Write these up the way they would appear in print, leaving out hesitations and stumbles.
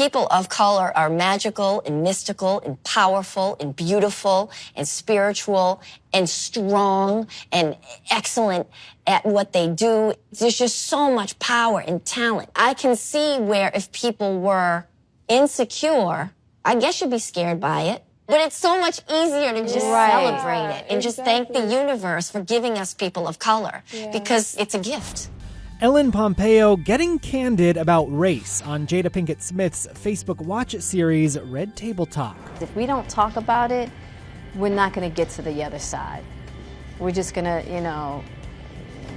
people of color are magical and mystical and powerful and beautiful and spiritual and strong and excellent at what they do. There's just so much power and talent. I can see where if people were insecure, I guess you'd be scared by it. But it's so much easier to just celebrate it and just thank the universe for giving us people of color because it's a gift. Ellen Pompeo getting candid about race on Jada Pinkett Smith's Facebook Watch series, Red Table Talk. If we don't talk about it, we're not going to get to the other side. We're just going to,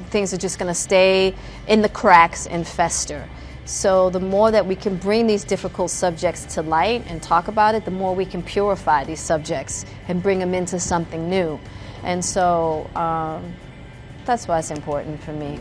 things are just going to stay in the cracks and fester. So the more that we can bring these difficult subjects to light and talk about it, the more we can purify these subjects and bring them into something new. And so that's why it's important for me.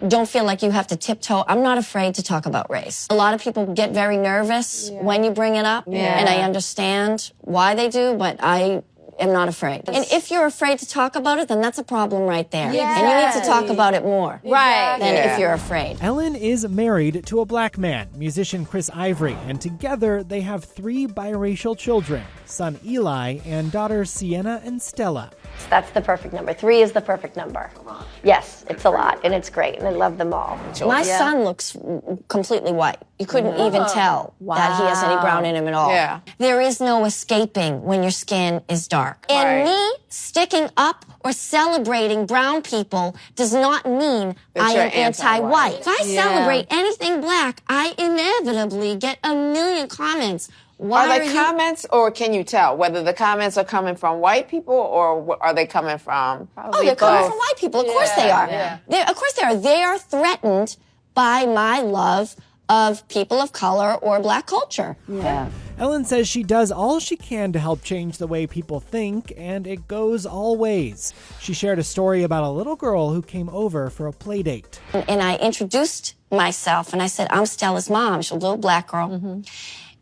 Don't feel like you have to tiptoe. I'm not afraid to talk about race. A lot of people get very nervous when you bring it up, and I understand why they do, but I am not afraid. And if you're afraid to talk about it, then that's a problem right there. Yeah. And you need to talk about it more than if you're afraid. Ellen is married to a black man, musician Chris Ivory, and together they have 3 biracial children, son Eli and daughters Sienna and Stella. That's the perfect number. 3 is the perfect number. Yes, it's a lot, and it's great, and I love them all. My son looks completely white. You couldn't even tell that he has any brown in him at all. Yeah. There is no escaping when your skin is dark. And me sticking up or celebrating brown people does not mean I am anti-white. If I celebrate anything black, I inevitably get a million comments. Are they comments, or can you tell whether the comments are coming from white people or are they coming from? They're coming from white people. Of course they are. Of course they are. They are threatened by my love of people of color or black culture. Yeah. Ellen says she does all she can to help change the way people think, and it goes all ways. She shared a story about a little girl who came over for a play date. And I introduced myself, and I said, I'm Stella's mom. She's a little black girl. Mm-hmm.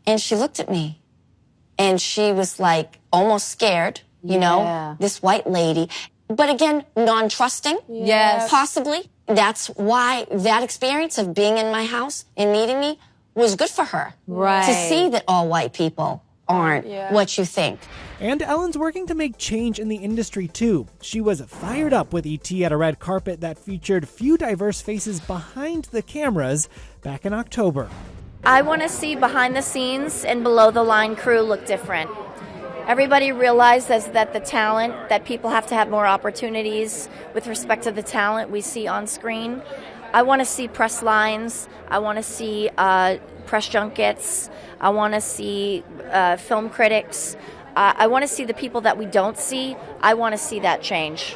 And she looked at me, and she was like almost scared, you know, this white lady. But again, non-trusting, possibly. That's why that experience of being in my house and meeting me was good for her. Right. To see that all white people aren't what you think. And Ellen's working to make change in the industry, too. She was fired up with ET at a red carpet that featured few diverse faces behind the cameras back in October. I want to see behind the scenes and below the line crew look different. Everybody realizes that the talent, that people have to have more opportunities with respect to the talent we see on screen. I want to see press lines. I want to see press junkets. I want to see film critics. I want to see the people that we don't see. I want to see that change.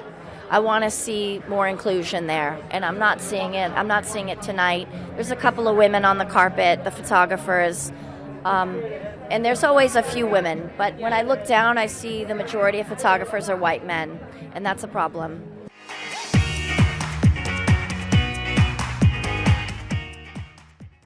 I want to see more inclusion there, and I'm not seeing it. I'm not seeing it tonight. There's a couple of women on the carpet, the photographers, and there's always a few women. But when I look down, I see the majority of photographers are white men, and that's a problem.